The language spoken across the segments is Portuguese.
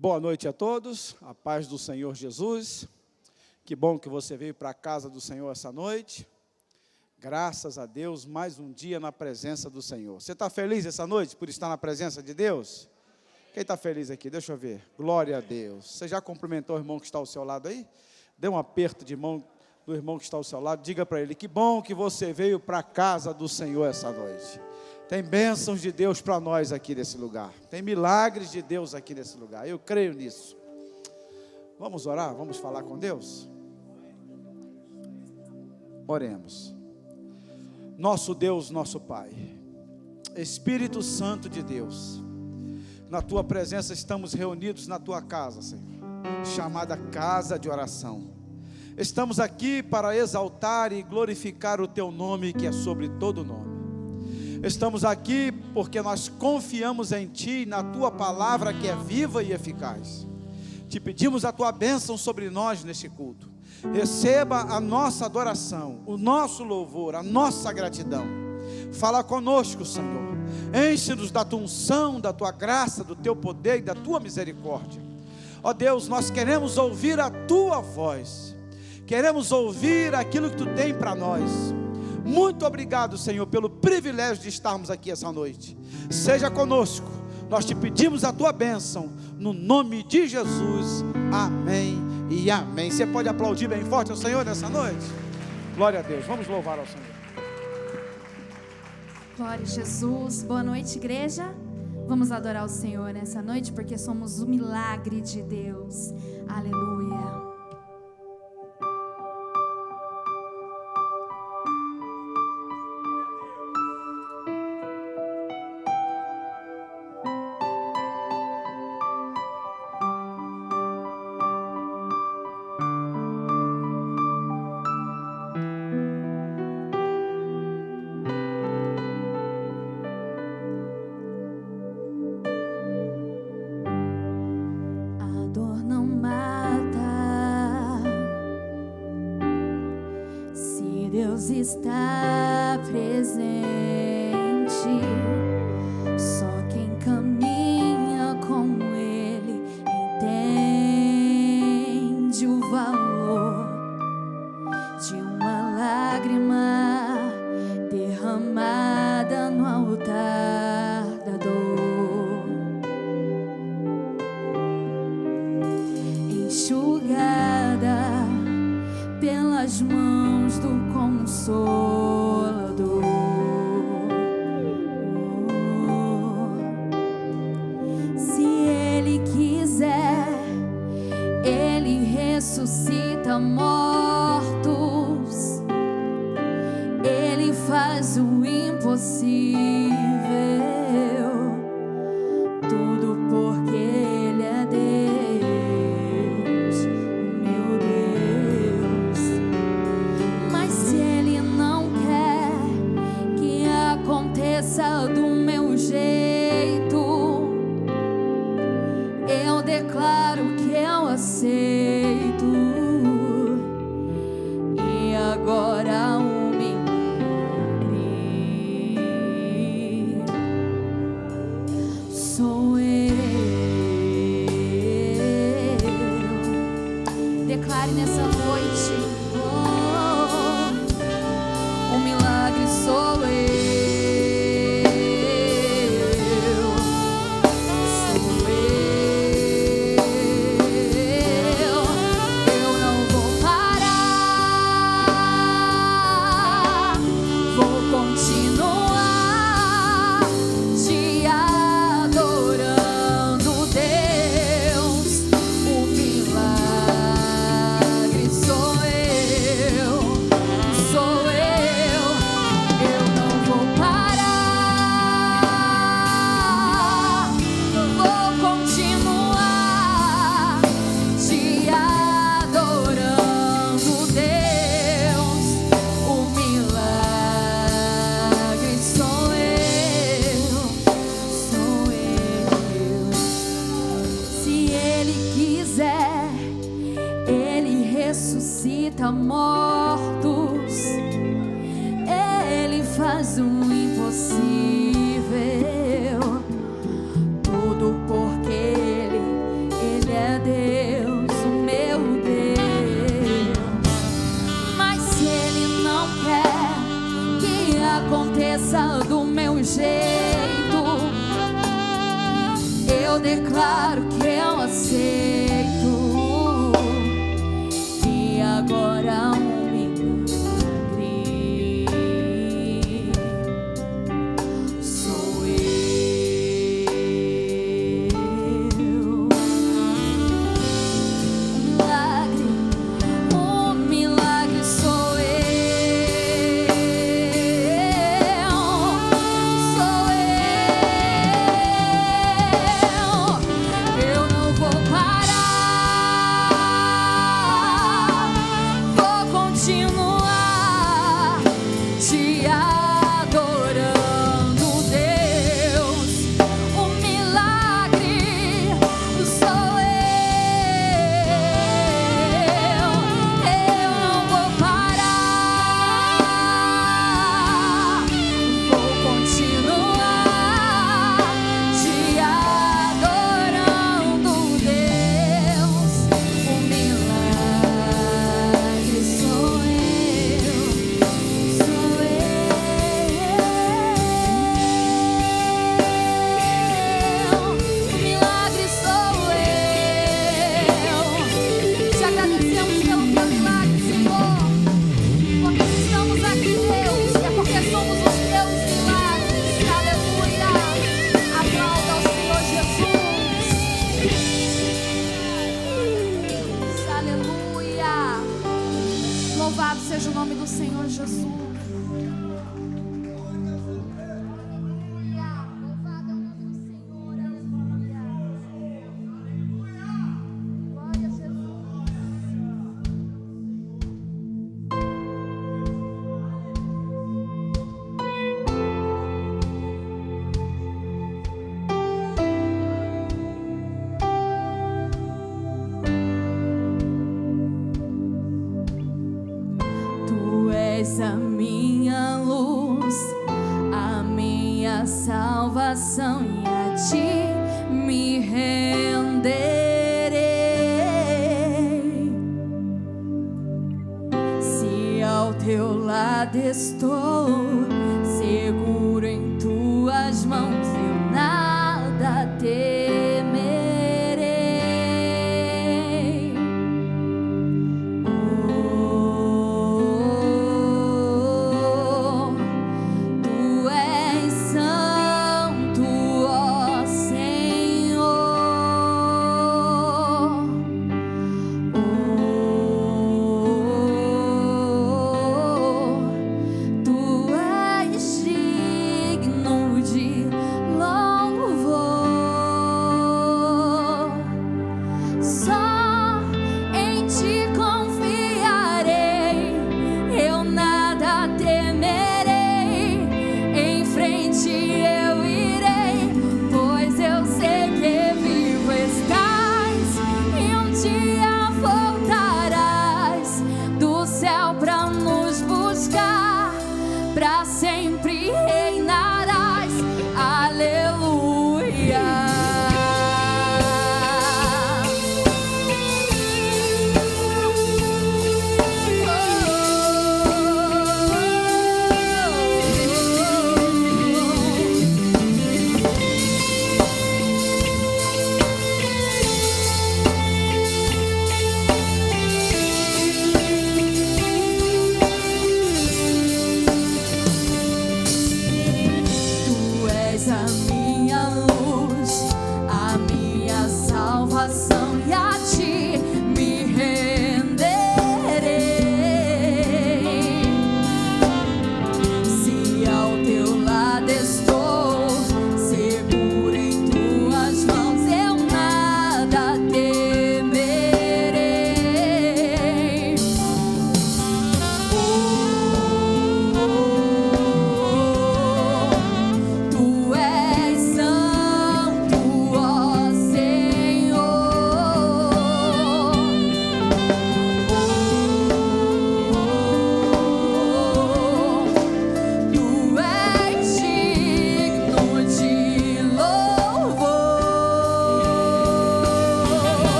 Boa noite a todos, a paz do Senhor Jesus. Que bom que você veio para a casa do Senhor essa noite. Graças a Deus, mais um dia na presença do Senhor. Você está feliz essa noite por estar na presença de Deus? Quem está feliz aqui? Deixa eu ver. Glória a Deus. Você já cumprimentou o irmão que está ao seu lado aí? Dê um aperto de mão do irmão que está ao seu lado. Diga para ele, que bom que você veio para a casa do Senhor essa noite. Tem bênçãos de Deus para nós aqui nesse lugar. Tem milagres de Deus aqui nesse lugar. Eu creio nisso. Vamos orar? Vamos falar com Deus? Oremos. Nosso Deus, nosso Pai, Espírito Santo de Deus, na Tua presença estamos reunidos na Tua casa, Senhor, chamada casa de oração. Estamos aqui para exaltar e glorificar o Teu nome, que é sobre todo nome. Estamos aqui porque nós confiamos em Ti, na Tua palavra que é viva e eficaz. Te pedimos a Tua bênção sobre nós neste culto. Receba a nossa adoração, o nosso louvor, a nossa gratidão. Fala conosco, Senhor. Enche-nos da Tua unção, da Tua graça, do Teu poder e da Tua misericórdia. Ó Deus, nós queremos ouvir a Tua voz. Queremos ouvir aquilo que Tu tem para nós. Muito obrigado, Senhor, pelo privilégio de estarmos aqui essa noite. Seja conosco, nós te pedimos a Tua bênção, no nome de Jesus, amém e amém. Você pode aplaudir bem forte ao Senhor nessa noite? Glória a Deus, vamos louvar ao Senhor. Glória a Jesus, boa noite, igreja. Vamos adorar o Senhor nessa noite, porque somos o milagre de Deus, aleluia. Está presente, só quem caminha com Ele entende o valor de uma lágrima derramada no altar da dor, enxugada pelas mãos do Consolador. Se Ele quiser, Ele ressuscita mortos, Ele faz o impossível, tudo porque Ele é Deus, meu Deus. Mas se Ele não quer que aconteça do meu jeito, eu declaro que eu aceito. E agora o milagre sou eu. Declare nessa noite, o milagre sou eu. Eu não vou parar, vou continuar te adorando, Deus. O milagre sou eu, sou eu. Eu não vou parar, vou continuar te adorando, Deus. O milagre sou eu, sou eu. Se Ele quiser, Ele ressuscita mortos, Ele faz o impossível, tudo porque Ele aconteça do meu jeito. Eu declaro que eu aceito. E agora um milagre sou eu. Um milagre sou eu. Sou eu. Eu não vou parar, vou continuar te adorando, Deus. O milagre sou eu. Eu não vou parar, vou continuar te adorando, Deus. O milagre sou eu. Sou eu. O milagre sou eu. Te agradecemos pelo teu milagre, Senhor. Porque se estamos aqui, Deus, é porque somos os teus milagres. Aleluia. Aplauda ao Senhor Jesus. Aleluia. Louvado seja o nome do Senhor Jesus. Aleluia. Louvado é o nome do Senhor. Aleluia. Glória a Jesus. Tu és a minha luz, a minha salvação, e a ti me renderei. Se ao teu lado estou, seguro em tuas mãos, eu nada temerei. Tu és santo, ó Senhor. Tu és digno de louvor. Só em ti confiarei, eu nada temerei. Em frente eu irei, pois eu sei que vivo estás, e um dia voltarás do céu pra nos buscar, pra sempre reinarás. Aleluia.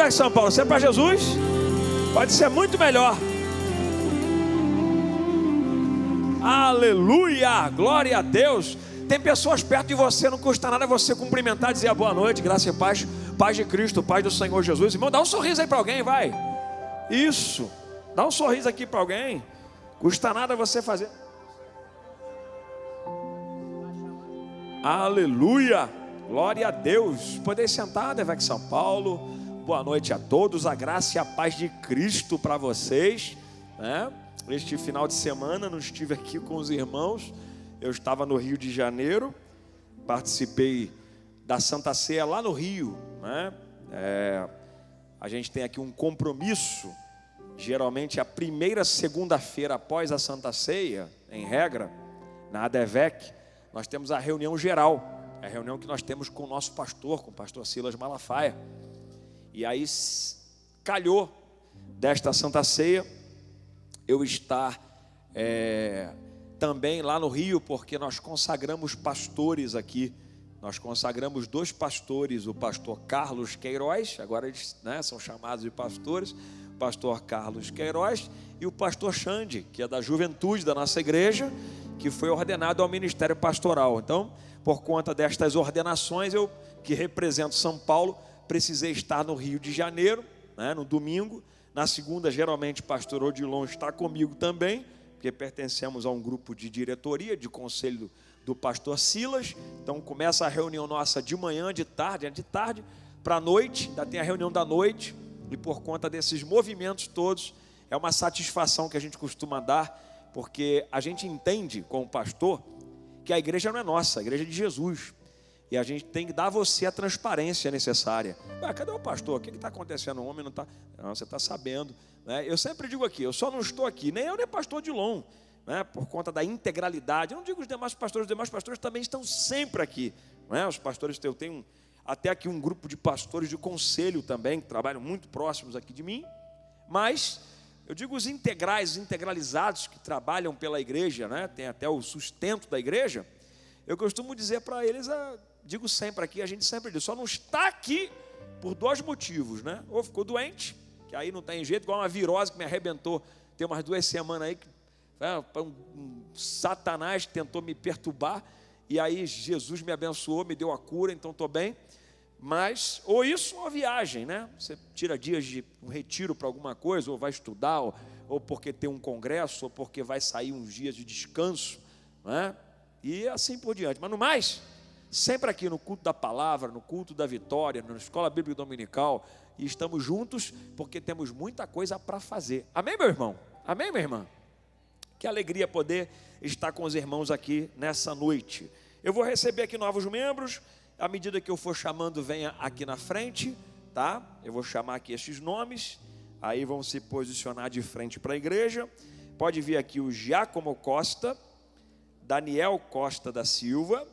Vec São Paulo? Se é para Jesus, pode ser muito melhor. Aleluia, glória a Deus. Tem pessoas perto de você, não custa nada você cumprimentar, dizer boa noite, graça e paz, paz de Cristo, paz do Senhor Jesus. Irmão, dá um sorriso aí para alguém, vai. Isso, dá um sorriso aqui para alguém. Custa nada você fazer. Aleluia, glória a Deus. Poder sentar, Devec São Paulo. Boa noite a todos, a graça e a paz de Cristo para vocês, né? Este final de semana não estive aqui com os irmãos. Eu estava no Rio de Janeiro, participei da Santa Ceia lá no Rio, né? A gente tem aqui um compromisso, geralmente a primeira segunda-feira após a Santa Ceia, em regra, na ADVEC, nós temos a reunião geral, a reunião que nós temos com o nosso pastor, com o pastor Silas Malafaia. E aí calhou desta Santa Ceia eu estar também lá no Rio, porque nós consagramos pastores aqui. Nós consagramos 2 pastores, o pastor Carlos Queiroz, agora eles, né, são chamados de pastores, o pastor Carlos Queiroz e o pastor Xande, que é da juventude da nossa igreja, que foi ordenado ao ministério pastoral. Então, por conta destas ordenações, eu, que represento São Paulo, precisei estar no Rio de Janeiro, né, no domingo. Na segunda, geralmente, o pastor Odilon está comigo também, porque pertencemos a um grupo de diretoria, de conselho do pastor Silas. Então, começa a reunião nossa de manhã, de tarde para a noite, ainda tem a reunião da noite. E por conta desses movimentos todos, é uma satisfação que a gente costuma dar, porque a gente entende, como pastor, que a igreja não é nossa, a igreja é de Jesus. E a gente tem que dar a você a transparência necessária. Cadê o pastor? O que está acontecendo? O homem não está... Não, você está sabendo, né? Eu sempre digo aqui, eu só não estou aqui, nem eu nem pastor Odilon, né? Por conta da integralidade. Eu não digo os demais pastores também estão sempre aqui, né? Os pastores, eu tenho até aqui um grupo de pastores de conselho também, que trabalham muito próximos aqui de mim. Mas eu digo os integrais, os integralizados que trabalham pela igreja, né? Tem até o sustento da igreja. Eu costumo dizer para eles, digo sempre aqui, a gente sempre diz, só não está aqui por 2 motivos, né? Ou ficou doente, que aí não tem jeito, igual uma virose que me arrebentou, tem umas 2 semanas aí, que um Satanás tentou me perturbar, e aí Jesus me abençoou, me deu a cura, então estou bem. Mas, ou isso, ou a viagem, né? Você tira dias de um retiro para alguma coisa, ou vai estudar, ou porque tem um congresso, ou porque vai sair uns dias de descanso, né? E assim por diante. Mas no mais, sempre aqui no culto da palavra, no culto da vitória, na escola bíblica dominical, e estamos juntos porque temos muita coisa para fazer. Amém, meu irmão? Amém, minha irmã? Que alegria poder estar com os irmãos aqui nessa noite. Eu vou receber aqui novos membros. À medida que eu for chamando, venha aqui na frente, tá? Eu vou chamar aqui estes nomes, aí vão se posicionar de frente para a igreja. Pode vir aqui o Giacomo Costa, Daniel Costa da Silva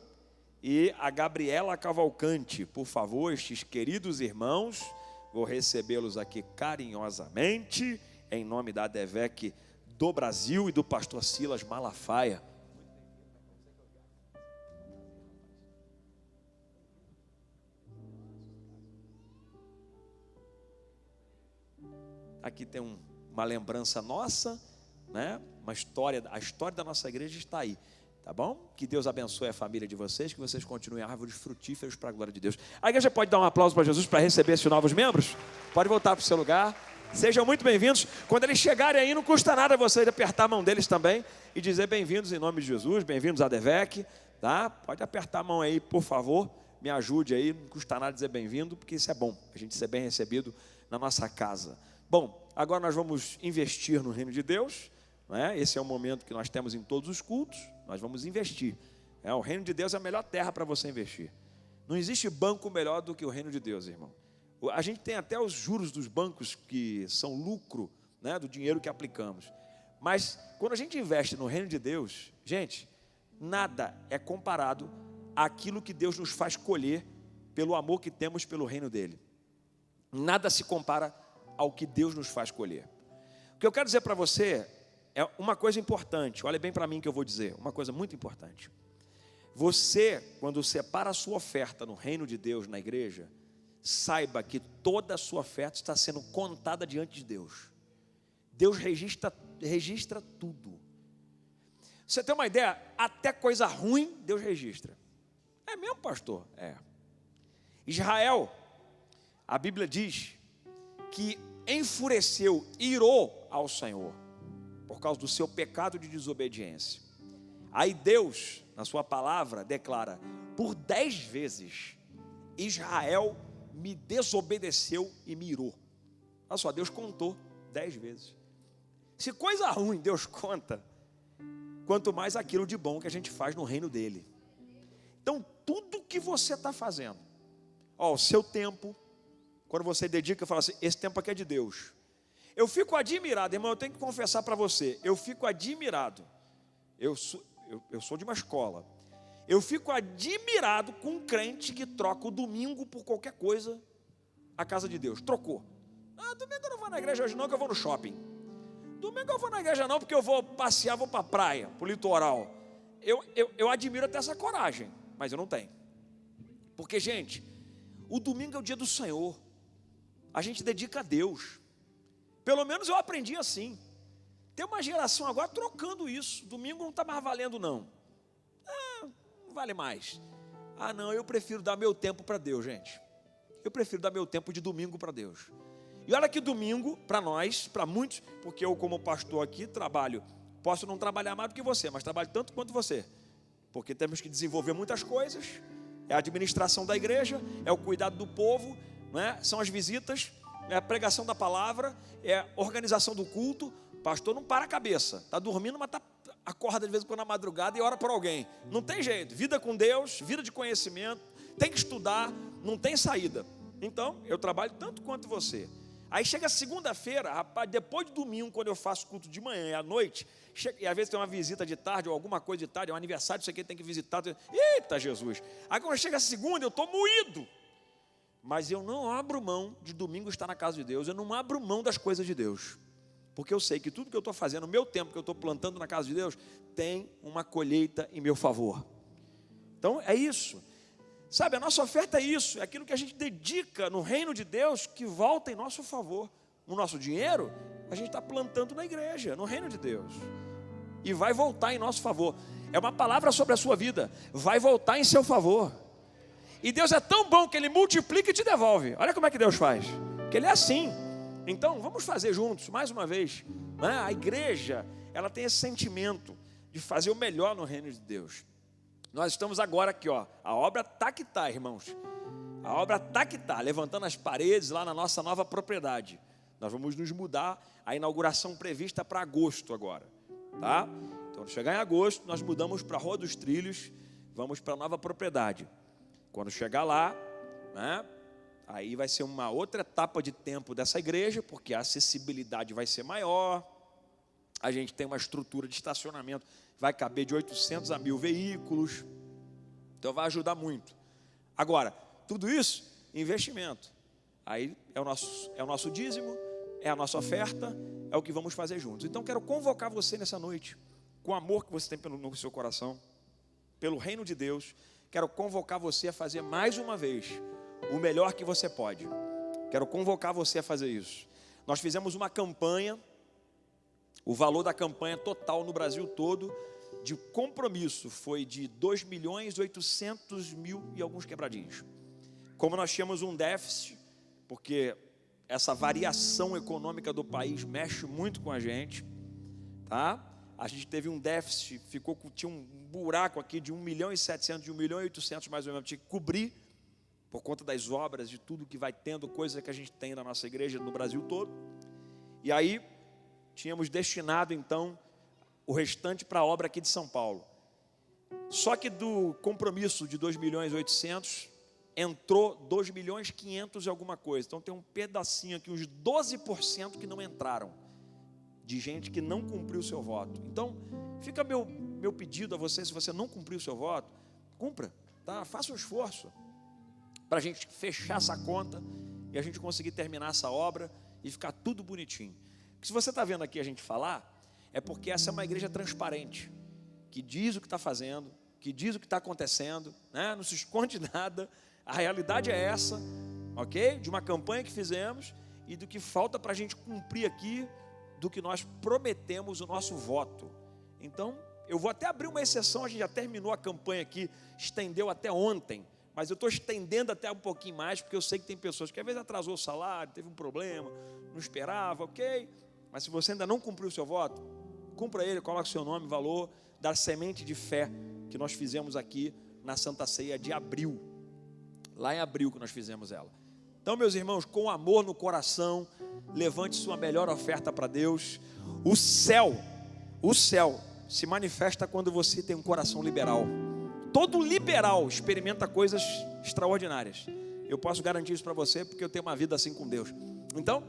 e a Gabriela Cavalcante. Por favor, estes queridos irmãos, vou recebê-los aqui carinhosamente, em nome da ADVEC do Brasil e do pastor Silas Malafaia. Aqui tem uma lembrança nossa, né? A história da nossa igreja está aí. Tá bom? Que Deus abençoe a família de vocês, que vocês continuem árvores frutíferas para a glória de Deus. A igreja pode dar um aplauso para Jesus para receber esses novos membros? Pode voltar para o seu lugar. Sejam muito bem-vindos. Quando eles chegarem aí, não custa nada você apertar a mão deles também e dizer bem-vindos em nome de Jesus, bem-vindos à ADVEC, tá? Pode apertar a mão aí, por favor, me ajude aí, não custa nada dizer bem-vindo, porque isso é bom, a gente ser bem recebido na nossa casa. Bom, agora nós vamos investir no reino de Deus, não é? Esse é o momento que nós temos em todos os cultos. Nós vamos investir. O reino de Deus é a melhor terra para você investir. Não existe banco melhor do que o reino de Deus, irmão. A gente tem até os juros dos bancos que são lucro, né, do dinheiro que aplicamos. Mas quando a gente investe no reino de Deus, gente, nada é comparado àquilo que Deus nos faz colher pelo amor que temos pelo reino dele. Nada se compara ao que Deus nos faz colher. O que eu quero dizer para você é uma coisa importante, olha bem para mim que eu vou dizer, uma coisa muito importante. Você, quando separa a sua oferta no reino de Deus, na igreja, saiba que toda a sua oferta está sendo contada diante de Deus. Deus registra tudo. Você tem uma ideia? Até coisa ruim Deus registra. É mesmo, pastor? É. Israel, a Bíblia diz que enfureceu, irou ao Senhor por causa do seu pecado de desobediência. Aí Deus, na sua palavra, declara: por 10 vezes Israel me desobedeceu e me irou. Olha só, Deus contou 10 vezes. Se coisa ruim Deus conta, quanto mais aquilo de bom que a gente faz no reino dele. Então, tudo que você está fazendo, o seu tempo, quando você dedica, fala assim: esse tempo aqui é de Deus. Eu fico admirado, irmão, eu tenho que confessar para você, eu fico admirado. Eu sou de uma escola. Eu fico admirado com um crente que troca o domingo por qualquer coisa, a casa de Deus. Trocou. Domingo eu não vou na igreja hoje não, que eu vou no shopping. Domingo eu vou na igreja não, porque eu vou passear, vou para a praia, para o litoral. Eu admiro até essa coragem, mas eu não tenho. Porque, gente, o domingo é o dia do Senhor. A gente dedica a Deus. Pelo menos eu aprendi assim. Tem uma geração agora trocando isso. Domingo não está mais valendo não. Não vale mais. Não, eu prefiro dar meu tempo para Deus, gente. Eu prefiro dar meu tempo de domingo para Deus. E olha que domingo, para nós, para muitos, porque eu como pastor aqui trabalho, posso não trabalhar mais do que você, mas trabalho tanto quanto você, porque temos que desenvolver muitas coisas, é a administração da igreja, é o cuidado do povo, né? São as visitas, é a pregação da palavra, é a organização do culto. Pastor não para a cabeça, está dormindo, mas acorda de vez em quando na madrugada e ora por alguém. Não tem jeito, vida com Deus, vida de conhecimento, tem que estudar, não tem saída. Então, eu trabalho tanto quanto você. Aí chega segunda-feira, rapaz, depois de domingo, quando eu faço culto de manhã e à noite, e às vezes tem uma visita de tarde, ou alguma coisa de tarde, é um aniversário, isso aqui tem que visitar. Eita Jesus! Aí quando chega segunda, eu estou moído. Mas eu não abro mão de domingo estar na casa de Deus, eu não abro mão das coisas de Deus. Porque eu sei que tudo que eu estou fazendo, o meu tempo que eu estou plantando na casa de Deus, tem uma colheita em meu favor. Então é isso. Sabe, a nossa oferta é isso, é aquilo que a gente dedica no reino de Deus que volta em nosso favor. O nosso dinheiro, a gente está plantando na igreja, no reino de Deus. E vai voltar em nosso favor. É uma palavra sobre a sua vida, vai voltar em seu favor. E Deus é tão bom que Ele multiplica e te devolve. Olha como é que Deus faz, que Ele é assim. Então, vamos fazer juntos, mais uma vez, né? A igreja, ela tem esse sentimento de fazer o melhor no reino de Deus. Nós estamos agora aqui, a obra está que está, irmãos. A obra está que está, levantando as paredes lá na nossa nova propriedade. Nós vamos nos mudar, a inauguração prevista para agosto agora, tá? Então, quando chegar em agosto, nós mudamos para a Rua dos Trilhos, vamos para a nova propriedade. Quando chegar lá, né? Aí vai ser uma outra etapa de tempo dessa igreja, porque a acessibilidade vai ser maior. A gente tem uma estrutura de estacionamento, vai caber de 800 a 1.000 veículos. Então vai ajudar muito. Agora, tudo isso, investimento. Aí é o nosso dízimo, é a nossa oferta, é o que vamos fazer juntos. Então quero convocar você nessa noite, com o amor que você tem no seu coração, pelo reino de Deus. Quero convocar você a fazer mais uma vez o melhor que você pode. Quero convocar você a fazer isso. Nós fizemos uma campanha, o valor da campanha total no Brasil todo, de compromisso, foi de 2.800.000 e alguns quebradinhos. Como nós tínhamos um déficit, porque essa variação econômica do país mexe muito com a gente, tá? A gente teve um déficit, tinha um buraco aqui de 1.700.000, de 1.800.000 mais ou menos, tinha que cobrir, por conta das obras, de tudo que vai tendo, coisa que a gente tem na nossa igreja no Brasil todo. E aí, tínhamos destinado então o restante para a obra aqui de São Paulo. Só que do compromisso de 2.800.000, entrou 2.500.000 e alguma coisa. Então tem um pedacinho aqui, uns 12% que não entraram, de gente que não cumpriu o seu voto. Então, fica meu pedido a você, se você não cumpriu o seu voto, cumpra, tá? Faça um esforço para a gente fechar essa conta e a gente conseguir terminar essa obra e ficar tudo bonitinho. Porque se você está vendo aqui a gente falar, é porque essa é uma igreja transparente, que diz o que está fazendo, que diz o que está acontecendo, né? Não se esconde nada, a realidade é essa, ok? De uma campanha que fizemos e do que falta para a gente cumprir aqui, do que nós prometemos o nosso voto. Então, eu vou até abrir uma exceção, a gente já terminou a campanha aqui, estendeu até ontem, mas eu estou estendendo até um pouquinho mais, porque eu sei que tem pessoas que às vezes atrasou o salário, teve um problema, não esperava, ok? Mas se você ainda não cumpriu o seu voto, cumpra ele, coloque seu nome, valor, da semente de fé que nós fizemos aqui na Santa Ceia de abril, lá em abril que nós fizemos ela. Então, meus irmãos, com amor no coração, levante sua melhor oferta para Deus. O céu se manifesta quando você tem um coração liberal. Todo liberal experimenta coisas extraordinárias. Eu posso garantir isso para você, porque eu tenho uma vida assim com Deus. Então,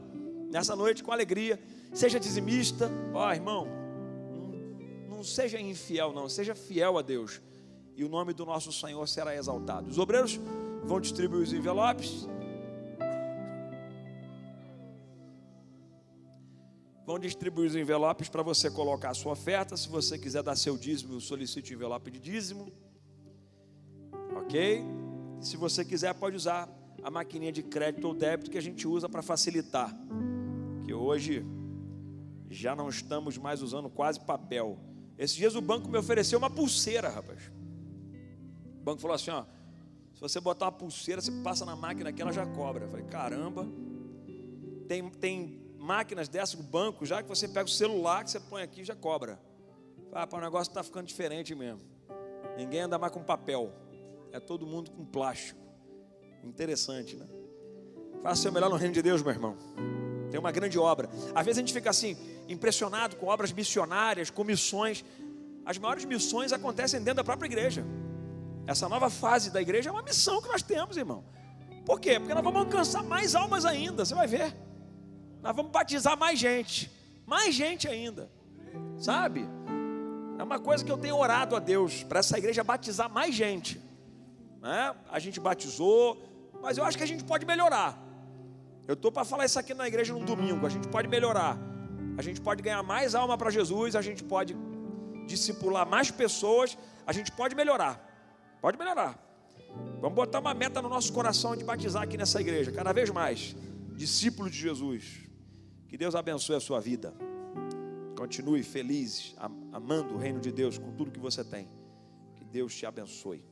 nessa noite, com alegria, seja dizimista. Ó, irmão, não seja infiel não, seja fiel a Deus. E o nome do nosso Senhor será exaltado. Os obreiros vão distribuir os envelopes. Vão distribuir os envelopes para você colocar a sua oferta. Se você quiser dar seu dízimo, solicite o envelope de dízimo. Ok? Se você quiser, pode usar a maquininha de crédito ou débito que a gente usa para facilitar. Que hoje já não estamos mais usando quase papel. Esses dias o banco me ofereceu uma pulseira, rapaz. O banco falou assim, ó, se você botar uma pulseira, você passa na máquina que ela já cobra. Eu falei, caramba, tem máquinas dessas, o banco, já que você pega o celular, que você põe aqui, já cobra. Ah, o negócio está ficando diferente mesmo. Ninguém anda mais com papel. É todo mundo com plástico. Interessante, né? Faça o seu melhor no reino de Deus, meu irmão. Tem uma grande obra. Às vezes a gente fica assim, impressionado com obras missionárias, com missões. As maiores missões acontecem dentro da própria igreja. Essa nova fase da igreja é uma missão que nós temos, irmão. Por quê? Porque nós vamos alcançar mais almas ainda, você vai ver. Nós vamos batizar mais gente ainda, sabe? É uma coisa que eu tenho orado a Deus, para essa igreja batizar mais gente, né? A gente batizou, mas eu acho que a gente pode melhorar. Eu estou para falar isso aqui na igreja no domingo, a gente pode melhorar, a gente pode ganhar mais alma para Jesus, a gente pode discipular mais pessoas, a gente pode melhorar, Vamos botar uma meta no nosso coração de batizar aqui nessa igreja, cada vez mais, discípulos de Jesus. Que Deus abençoe a sua vida. Continue feliz, amando o reino de Deus com tudo que você tem. Que Deus te abençoe.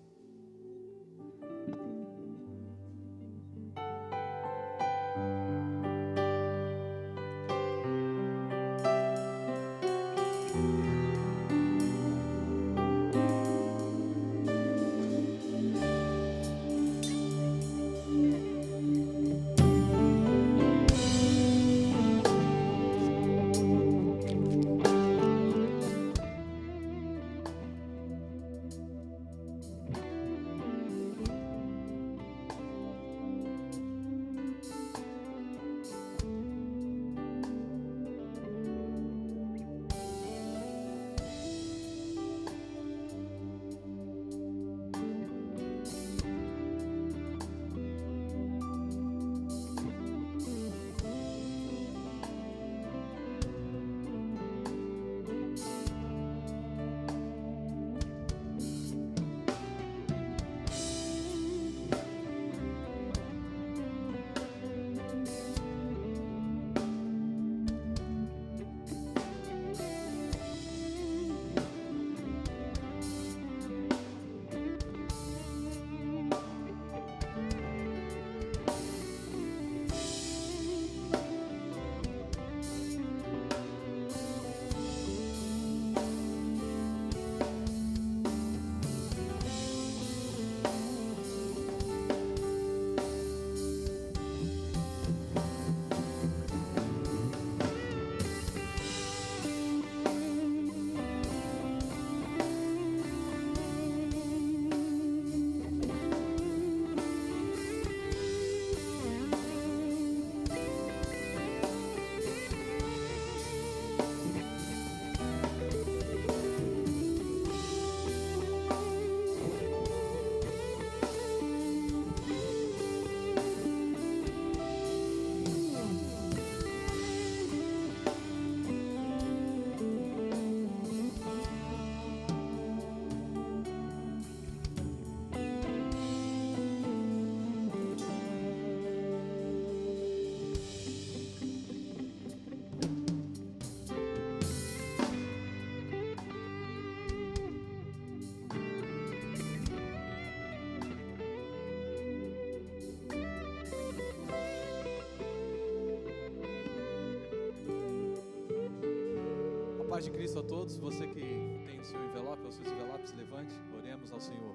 Paz de Cristo a todos. Você que tem o seu envelope, os seus envelopes, levante, oremos ao Senhor.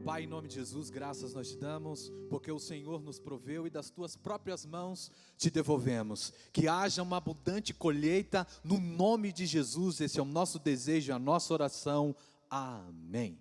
Pai, em nome de Jesus, graças nós te damos, porque o Senhor nos proveu e das tuas próprias mãos te devolvemos. Que haja uma abundante colheita no nome de Jesus. Esse é o nosso desejo, a nossa oração. Amém.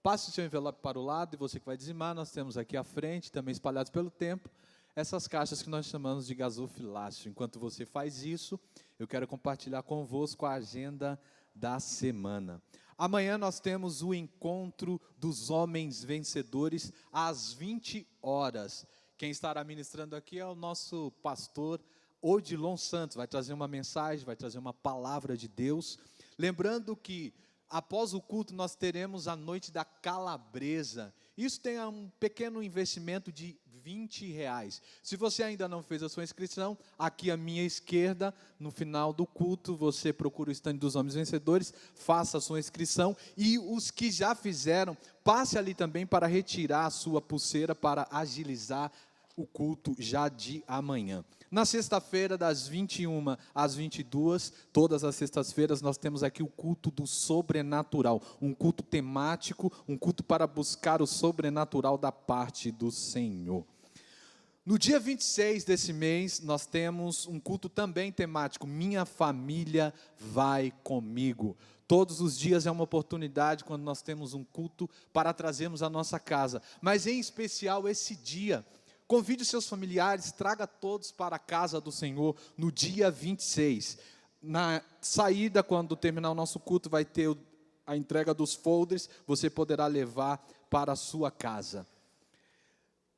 Passe o seu envelope para o lado e você que vai dizimar, nós temos aqui à frente, também espalhados pelo templo, essas caixas que nós chamamos de gasofilácio. Enquanto você faz isso, eu quero compartilhar convosco a agenda da semana. Amanhã nós temos o encontro dos homens vencedores às 20 horas. Quem estará ministrando aqui é o nosso pastor Odilon Santos. Vai trazer uma mensagem, vai trazer uma palavra de Deus. Lembrando que após o culto nós teremos a noite da calabresa. Isso tem um pequeno investimento de R$20. Se você ainda não fez a sua inscrição, aqui à minha esquerda, no final do culto, você procura o stand dos homens vencedores, faça a sua inscrição, e os que já fizeram, passe ali também para retirar a sua pulseira, para agilizar o culto já de amanhã. Na sexta-feira, das 21 às 22, todas as sextas-feiras, nós temos aqui o culto do sobrenatural, um culto temático, um culto para buscar o sobrenatural da parte do Senhor. No dia 26 desse mês, nós temos um culto também temático, Minha Família Vai Comigo. Todos os dias é uma oportunidade quando nós temos um culto para trazermos a nossa casa, mas em especial esse dia. Convide os seus familiares, traga todos para a casa do Senhor no dia 26. Na saída, quando terminar o nosso culto, vai ter a entrega dos folders, você poderá levar para a sua casa.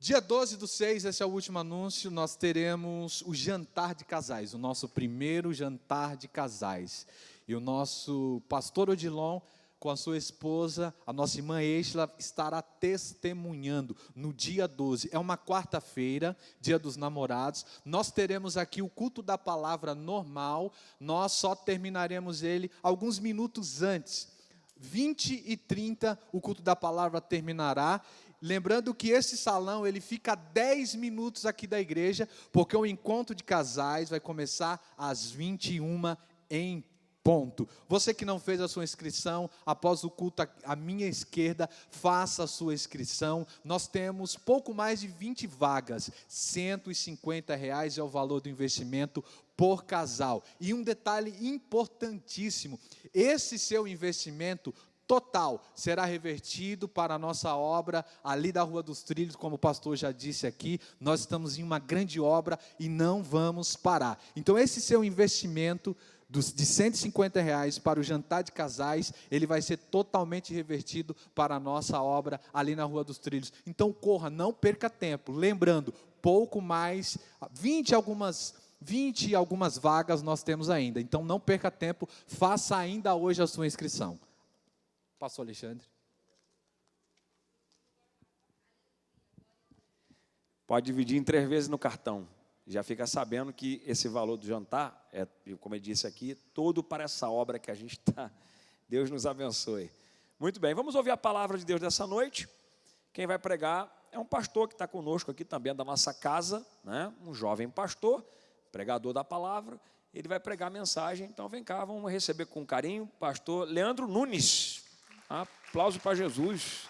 Dia 12/6, esse é o último anúncio, nós teremos o jantar de casais, o nosso primeiro jantar de casais. E o nosso pastor Odilon, com a sua esposa, a nossa irmã Eixla, estará testemunhando no dia 12. É uma quarta-feira, dia dos namorados. Nós teremos aqui o culto da palavra normal. Nós só terminaremos ele alguns minutos antes. 20h30, o culto da palavra terminará. Lembrando que esse salão, ele fica a 10 minutos aqui da igreja, porque o encontro de casais vai começar às 21h em ponto. Você que não fez a sua inscrição, após o culto à minha esquerda, faça a sua inscrição. Nós temos pouco mais de 20 vagas, R$150 é o valor do investimento por casal. E um detalhe importantíssimo, esse seu investimento total será revertido para a nossa obra ali da Rua dos Trilhos, como o pastor já disse aqui, nós estamos em uma grande obra e não vamos parar. Então esse seu investimento de R$150 para o jantar de casais, ele vai ser totalmente revertido para a nossa obra ali na Rua dos Trilhos. Então corra, não perca tempo. Lembrando, pouco mais, 20 e algumas vagas nós temos ainda. Então não perca tempo, faça ainda hoje a sua inscrição. Pastor Alexandre. Pode dividir em 3 vezes no cartão. Já fica sabendo que esse valor do jantar, como eu disse aqui, todo para essa obra que a gente está. Deus nos abençoe. Muito bem, vamos ouvir a palavra de Deus dessa noite. Quem vai pregar é um pastor que está conosco aqui também da nossa casa, né? Um jovem pastor, pregador da palavra. Ele vai pregar a mensagem, então vem cá, vamos receber com carinho o pastor Leandro Nunes. Aplauso para Jesus,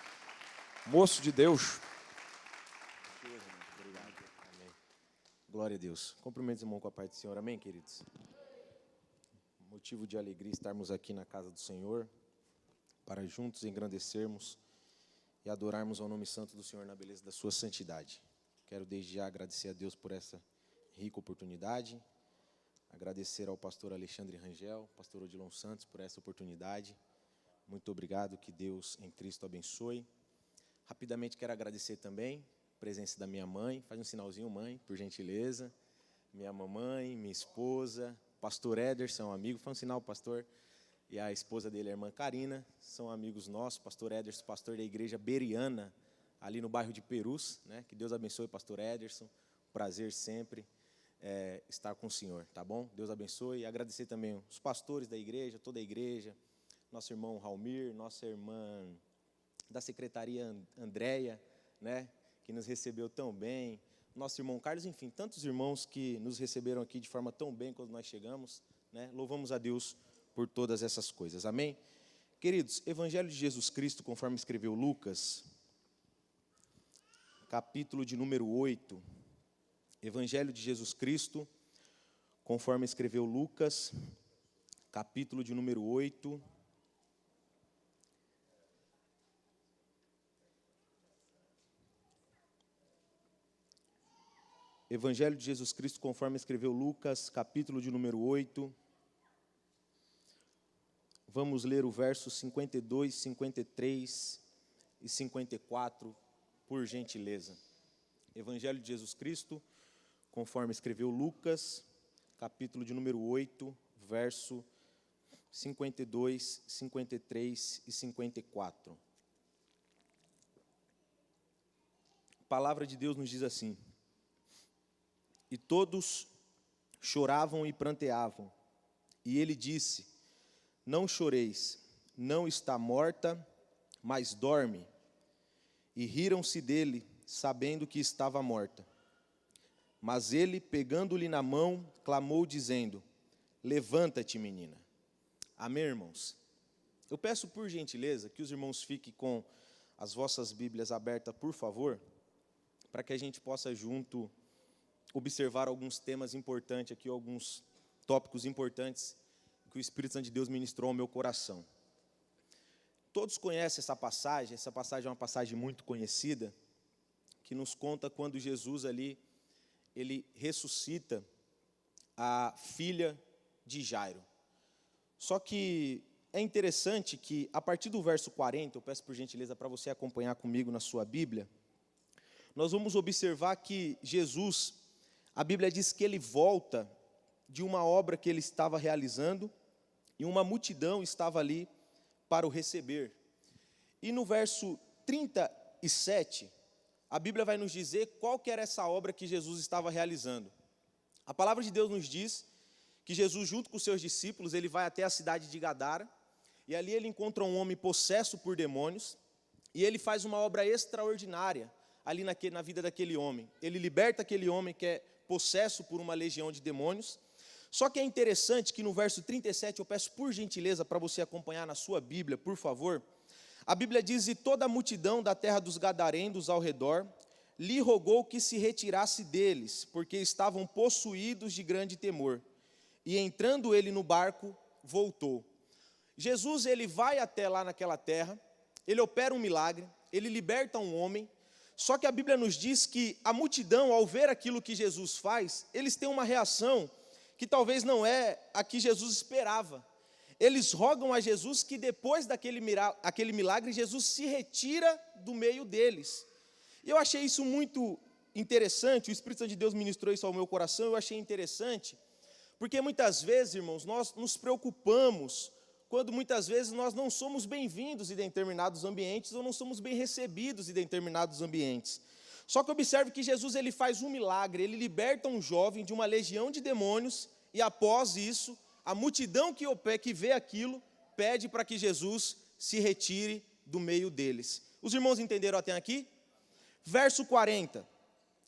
moço de Deus. Glória a Deus. Cumprimentos, irmão, com a paz do Senhor. Amém, queridos? Motivo de alegria estarmos aqui na casa do Senhor, para juntos engrandecermos e adorarmos ao nome santo do Senhor na beleza da sua santidade. Quero desde já agradecer a Deus por essa rica oportunidade, agradecer ao pastor Alexandre Rangel, pastor Odilon Santos por essa oportunidade. Muito obrigado, que Deus em Cristo abençoe. Rapidamente quero agradecer também presença da minha mãe, faz um sinalzinho, mãe, por gentileza, minha mamãe, minha esposa, pastor Ederson, amigo, faz um sinal, pastor, e a esposa dele, a irmã Karina, são amigos nossos, pastor Ederson, pastor da igreja Beriana, ali no bairro de Perus, né? Que Deus abençoe, pastor Ederson, prazer sempre estar com o senhor, tá bom? Deus abençoe, e agradecer também os pastores da igreja, toda a igreja, nosso irmão Raulmir, nossa irmã da secretaria Andréia, né? Que nos recebeu tão bem, nosso irmão Carlos, enfim, tantos irmãos que nos receberam aqui de forma tão bem quando nós chegamos, né? Louvamos a Deus por todas essas coisas. Amém? Queridos, Evangelho de Jesus Cristo, conforme escreveu Lucas, capítulo de número 8. Evangelho de Jesus Cristo, conforme escreveu Lucas, capítulo de número 8. Evangelho de Jesus Cristo, conforme escreveu Lucas, capítulo de número 8. Vamos ler o verso 52, 53 e 54, por gentileza. Evangelho de Jesus Cristo, conforme escreveu Lucas, capítulo de número 8, verso 52, 53 e 54. A palavra de Deus nos diz assim: e todos choravam e pranteavam, e ele disse: não choreis, não está morta, mas dorme. E riram-se dele, sabendo que estava morta. Mas ele, pegando-lhe na mão, clamou, dizendo: levanta-te, menina. Amém, irmãos? Eu peço por gentileza que os irmãos fiquem com as vossas Bíblias abertas, por favor, para que a gente possa junto observar alguns temas importantes aqui, alguns tópicos importantes que o Espírito Santo de Deus ministrou ao meu coração. Todos conhecem essa passagem é uma passagem muito conhecida, que nos conta quando Jesus ali, ele ressuscita a filha de Jairo. Só que é interessante que, a partir do verso 40, eu peço por gentileza para você acompanhar comigo na sua Bíblia, nós vamos observar que Jesus, a Bíblia diz que ele volta de uma obra que ele estava realizando, e uma multidão estava ali para o receber. E no verso 37, a Bíblia vai nos dizer qual que era essa obra que Jesus estava realizando. A palavra de Deus nos diz que Jesus, junto com os seus discípulos, ele vai até a cidade de Gadara, e ali ele encontra um homem possesso por demônios, e ele faz uma obra extraordinária ali na vida daquele homem. Ele liberta aquele homem que é possesso por uma legião de demônios. Só que é interessante que no verso 37, eu peço por gentileza para você acompanhar na sua Bíblia, por favor. A Bíblia diz: e toda a multidão da terra dos gadarendos ao redor lhe rogou que se retirasse deles, porque estavam possuídos de grande temor. E entrando ele no barco, voltou. Jesus, ele vai até lá naquela terra, ele opera um milagre, ele liberta um homem. Só que a Bíblia nos diz que a multidão, ao ver aquilo que Jesus faz, eles têm uma reação que talvez não é a que Jesus esperava. Eles rogam a Jesus que depois daquele milagre, Jesus se retira do meio deles. E eu achei isso muito interessante, o Espírito Santo de Deus ministrou isso ao meu coração, eu achei interessante, porque muitas vezes, irmãos, nós nos preocupamos quando muitas vezes nós não somos bem-vindos em determinados ambientes ou não somos bem recebidos em determinados ambientes. Só que observe que Jesus, ele faz um milagre, ele liberta um jovem de uma legião de demônios, e após isso, a multidão que vê aquilo, pede para que Jesus se retire do meio deles. Os irmãos entenderam até aqui? Verso 40.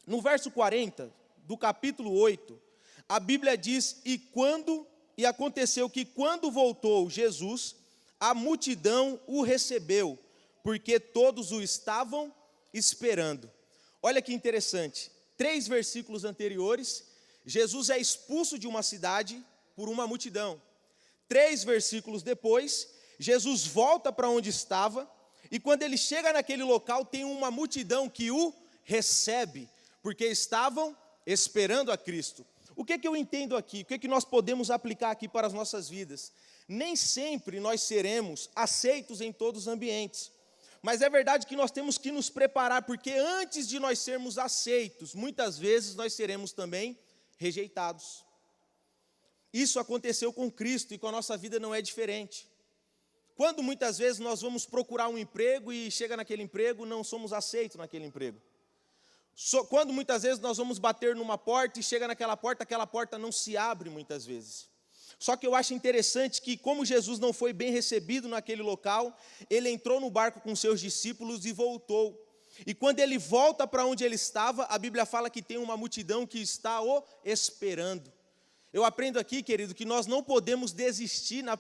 No verso 40, do capítulo 8, a Bíblia diz: e aconteceu que quando voltou Jesus, a multidão o recebeu, porque todos o estavam esperando. Olha que interessante, 3 versículos anteriores, Jesus é expulso de uma cidade por uma multidão. 3 versículos depois, Jesus volta para onde estava, e quando ele chega naquele local, tem uma multidão que o recebe, porque estavam esperando a Cristo. O que eu entendo aqui? O que nós podemos aplicar aqui para as nossas vidas? Nem sempre nós seremos aceitos em todos os ambientes. Mas é verdade que nós temos que nos preparar, porque antes de nós sermos aceitos, muitas vezes nós seremos também rejeitados. Isso aconteceu com Cristo e com a nossa vida não é diferente. Quando muitas vezes nós vamos procurar um emprego e chega naquele emprego, não somos aceitos naquele emprego. Quando muitas vezes nós vamos bater numa porta e chega naquela porta, aquela porta não se abre muitas vezes. Só que eu acho interessante que, como Jesus não foi bem recebido naquele local, ele entrou no barco com seus discípulos e voltou. E quando ele volta para onde ele estava, a Bíblia fala que tem uma multidão que está o esperando. Eu aprendo aqui, querido, que nós não podemos desistir no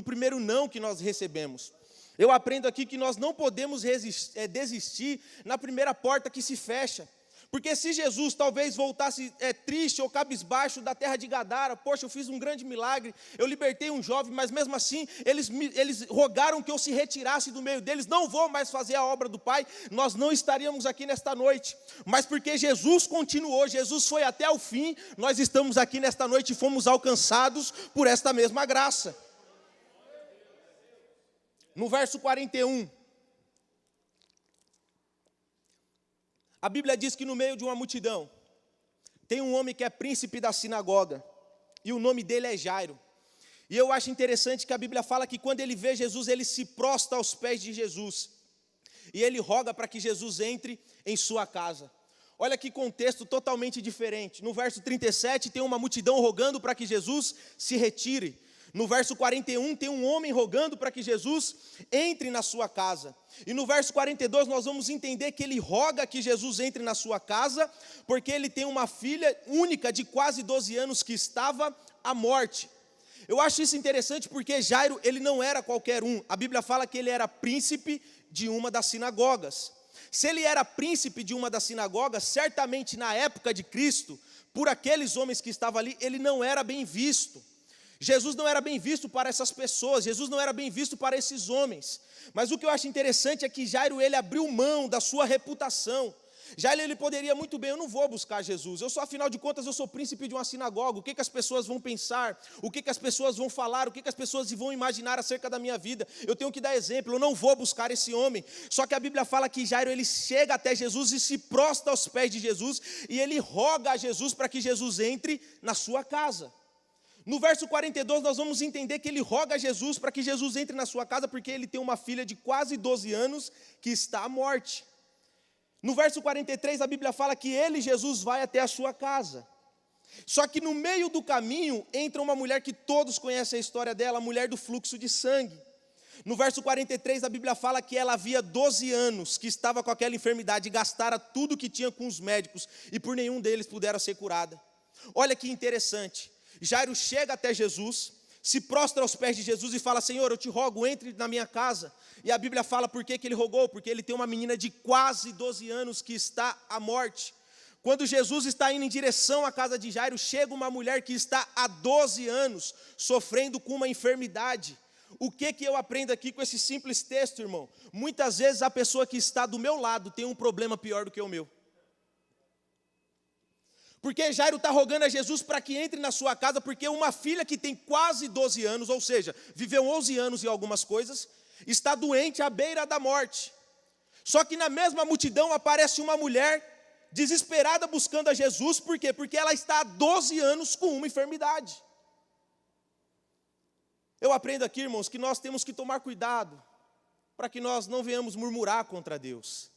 primeiro não que nós recebemos. Eu aprendo aqui que nós não podemos desistir na primeira porta que se fecha. Porque se Jesus talvez voltasse triste ou cabisbaixo da terra de Gadara, poxa, eu fiz um grande milagre, eu libertei um jovem, mas mesmo assim eles rogaram que eu se retirasse do meio deles, não vou mais fazer a obra do Pai, nós não estaríamos aqui nesta noite. Mas porque Jesus continuou, Jesus foi até o fim, nós estamos aqui nesta noite e fomos alcançados por esta mesma graça. No verso 41, a Bíblia diz que no meio de uma multidão, tem um homem que é príncipe da sinagoga, e o nome dele é Jairo. E eu acho interessante que a Bíblia fala que quando ele vê Jesus, ele se prostra aos pés de Jesus, e ele roga para que Jesus entre em sua casa. Olha que contexto totalmente diferente. No verso 37 tem uma multidão rogando para que Jesus se retire. No verso 41 tem um homem rogando para que Jesus entre na sua casa. E no verso 42 nós vamos entender que ele roga que Jesus entre na sua casa, porque ele tem uma filha única de quase 12 anos que estava à morte. Eu acho isso interessante porque Jairo, ele não era qualquer um. A Bíblia fala que ele era príncipe de uma das sinagogas. Se ele era príncipe de uma das sinagogas, certamente na época de Cristo, por aqueles homens que estavam ali, ele não era bem visto. Jesus não era bem visto para essas pessoas, Jesus não era bem visto para esses homens. Mas o que eu acho interessante é que Jairo, ele abriu mão da sua reputação. Jairo, ele poderia muito bem, eu não vou buscar Jesus, afinal de contas, eu sou príncipe de uma sinagoga, o que as pessoas vão pensar, o que as pessoas vão falar, o que as pessoas vão imaginar acerca da minha vida, eu tenho que dar exemplo, eu não vou buscar esse homem. Só que a Bíblia fala que Jairo, ele chega até Jesus e se prostra aos pés de Jesus, e ele roga a Jesus para que Jesus entre na sua casa. No verso 42 nós vamos entender que ele roga a Jesus para que Jesus entre na sua casa, porque ele tem uma filha de quase 12 anos que está à morte. No verso 43 a Bíblia fala que ele, Jesus, vai até a sua casa. Só que no meio do caminho entra uma mulher que todos conhecem a história dela, a mulher do fluxo de sangue. No verso 43 a Bíblia fala que ela havia 12 anos que estava com aquela enfermidade, gastara tudo que tinha com os médicos e por nenhum deles pudera ser curada. Olha que interessante. Jairo chega até Jesus, se prostra aos pés de Jesus e fala: Senhor, eu te rogo, entre na minha casa. E a Bíblia fala por que ele rogou, porque ele tem uma menina de quase 12 anos que está à morte. Quando Jesus está indo em direção à casa de Jairo, chega uma mulher que está há 12 anos sofrendo com uma enfermidade. O que eu aprendo aqui com esse simples texto, irmão? Muitas vezes a pessoa que está do meu lado tem um problema pior do que o meu. Porque Jairo está rogando a Jesus para que entre na sua casa, porque uma filha que tem quase 12 anos, ou seja, viveu 11 anos e algumas coisas, está doente à beira da morte. Só que na mesma multidão aparece uma mulher desesperada buscando a Jesus, por quê? Porque ela está há 12 anos com uma enfermidade. Eu aprendo aqui, irmãos, que nós temos que tomar cuidado, para que nós não venhamos murmurar contra Deus.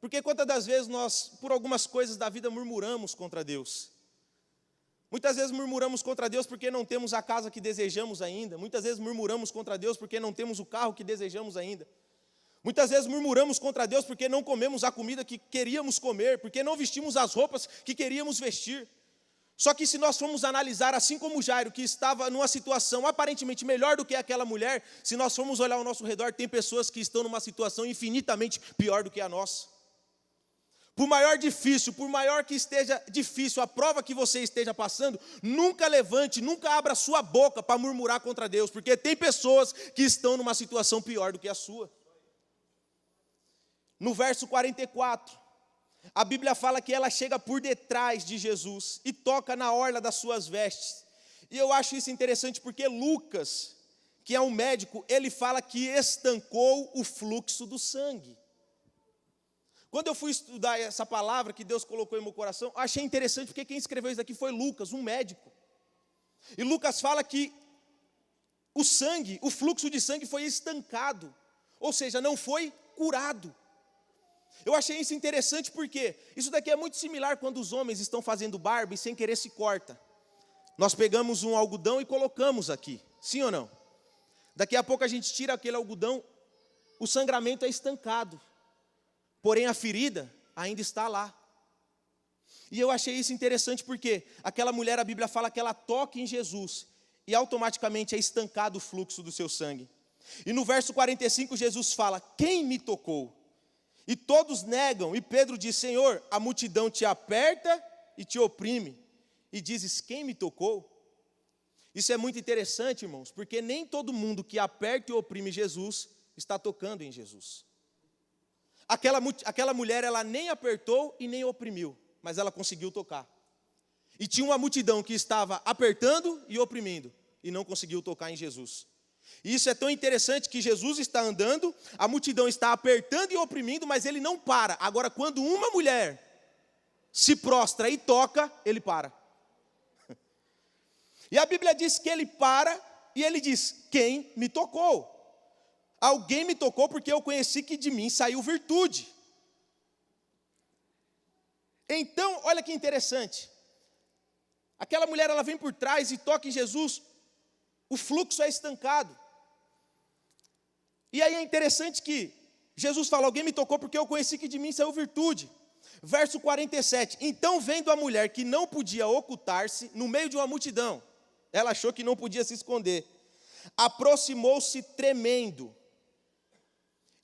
Porque quantas das vezes nós, por algumas coisas da vida, murmuramos contra Deus. Muitas vezes murmuramos contra Deus porque não temos a casa que desejamos ainda. Muitas vezes murmuramos contra Deus porque não temos o carro que desejamos ainda. Muitas vezes murmuramos contra Deus porque não comemos a comida que queríamos comer, porque não vestimos as roupas que queríamos vestir. Só que se nós formos analisar, assim como Jairo, que estava numa situação aparentemente melhor do que aquela mulher, se nós formos olhar ao nosso redor, tem pessoas que estão numa situação infinitamente pior do que a nossa. Por maior que esteja difícil a prova que você esteja passando, nunca levante, nunca abra sua boca para murmurar contra Deus, porque tem pessoas que estão numa situação pior do que a sua. No verso 44, a Bíblia fala que ela chega por detrás de Jesus e toca na orla das suas vestes. E eu acho isso interessante porque Lucas, que é um médico, ele fala que estancou o fluxo do sangue. Quando eu fui estudar essa palavra que Deus colocou em meu coração, eu achei interessante porque quem escreveu isso aqui foi Lucas, um médico. E Lucas fala que o sangue, o fluxo de sangue foi estancado, ou seja, não foi curado. Eu achei isso interessante porque isso daqui é muito similar quando os homens estão fazendo barba e sem querer se corta. Nós pegamos um algodão e colocamos aqui, sim ou não? Daqui a pouco a gente tira aquele algodão, o sangramento é estancado. Porém, a ferida ainda está lá. E eu achei isso interessante porque aquela mulher, a Bíblia fala que ela toca em Jesus e automaticamente é estancado o fluxo do seu sangue. E no verso 45 Jesus fala: quem me tocou? E todos negam, e Pedro diz: Senhor, a multidão te aperta e te oprime, e dizes: quem me tocou? Isso é muito interessante, irmãos, porque nem todo mundo que aperta e oprime Jesus está tocando em Jesus. Aquela mulher, ela nem apertou e nem oprimiu, mas ela conseguiu tocar. E tinha uma multidão que estava apertando e oprimindo, e não conseguiu tocar em Jesus. E isso é tão interessante que Jesus está andando, a multidão está apertando e oprimindo, mas ele não para. Agora, quando uma mulher se prostra e toca, ele para. E a Bíblia diz que ele para e ele diz: quem me tocou? Alguém me tocou porque eu conheci que de mim saiu virtude. Então, olha que interessante. Aquela mulher, ela vem por trás e toca em Jesus, o fluxo é estancado. E aí é interessante que Jesus fala: alguém me tocou porque eu conheci que de mim saiu virtude. Verso 47, então vendo a mulher que não podia ocultar-se no meio de uma multidão, ela achou que não podia se esconder, aproximou-se tremendo,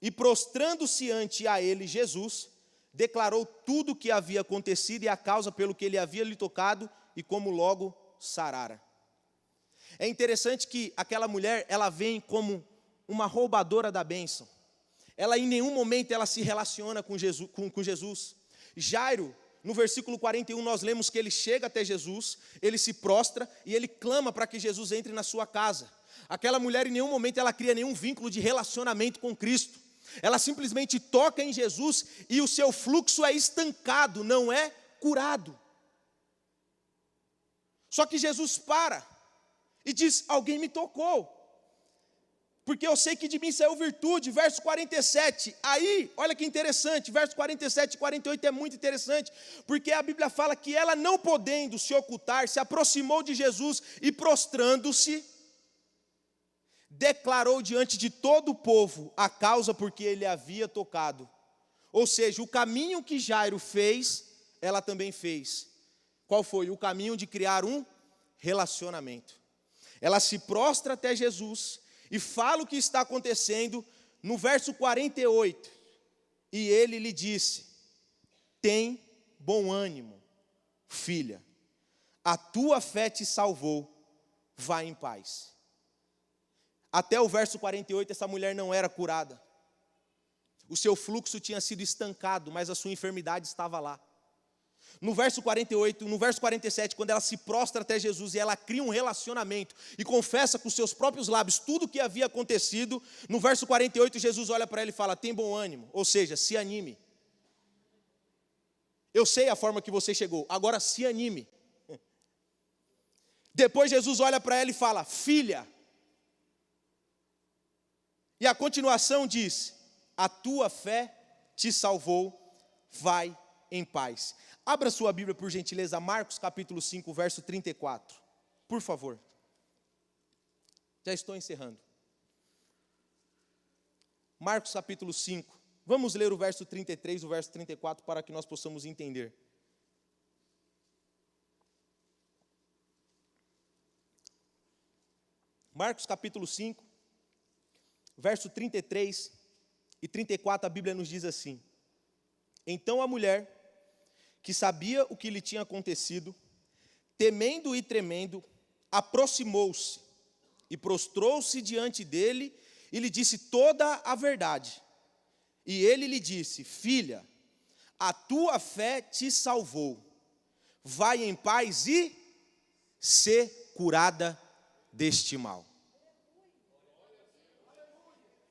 e prostrando-se ante a ele, Jesus, declarou tudo o que havia acontecido e a causa pelo que ele havia lhe tocado, e como logo sarara. É interessante que aquela mulher, ela vem como uma roubadora da bênção. Ela em nenhum momento ela se relaciona com Jesus. Jairo, no versículo 41, nós lemos que ele chega até Jesus, ele se prostra e ele clama para que Jesus entre na sua casa. Aquela mulher em nenhum momento ela cria nenhum vínculo de relacionamento com Cristo. Ela simplesmente toca em Jesus e o seu fluxo é estancado, não é curado. Só que Jesus para e diz: alguém me tocou, porque eu sei que de mim saiu virtude. Verso 47, aí, olha que interessante, verso 47 e 48 é muito interessante, porque a Bíblia fala que ela, não podendo se ocultar, se aproximou de Jesus e prostrando-se, declarou diante de todo o povo a causa por que ele havia tocado. Ou seja, o caminho que Jairo fez, ela também fez. Qual foi? O caminho de criar um relacionamento. Ela se prostra até Jesus e fala o que está acontecendo no verso 48. E ele lhe disse: tem bom ânimo, filha, a tua fé te salvou, vá em paz. Até o verso 48, essa mulher não era curada. O seu fluxo tinha sido estancado, mas a sua enfermidade estava lá. No verso 48, no verso 47, quando ela se prostra até Jesus e ela cria um relacionamento e confessa com seus próprios lábios tudo o que havia acontecido, no verso 48 Jesus olha para ela e fala: tem bom ânimo, ou seja, se anime. Eu sei a forma que você chegou, agora se anime. Depois Jesus olha para ela e fala: filha. E a continuação diz: a tua fé te salvou, vai em paz. Abra sua Bíblia, por gentileza, Marcos capítulo 5, verso 34. Por favor. Já estou encerrando. Marcos capítulo 5. Vamos ler o verso 33 e o verso 34 para que nós possamos entender. Marcos capítulo 5, verso 33 e 34, a Bíblia nos diz assim: então a mulher, que sabia o que lhe tinha acontecido, temendo e tremendo, aproximou-se e prostrou-se diante dele e lhe disse toda a verdade. E ele lhe disse: filha, a tua fé te salvou, vai em paz e sê curada deste mal.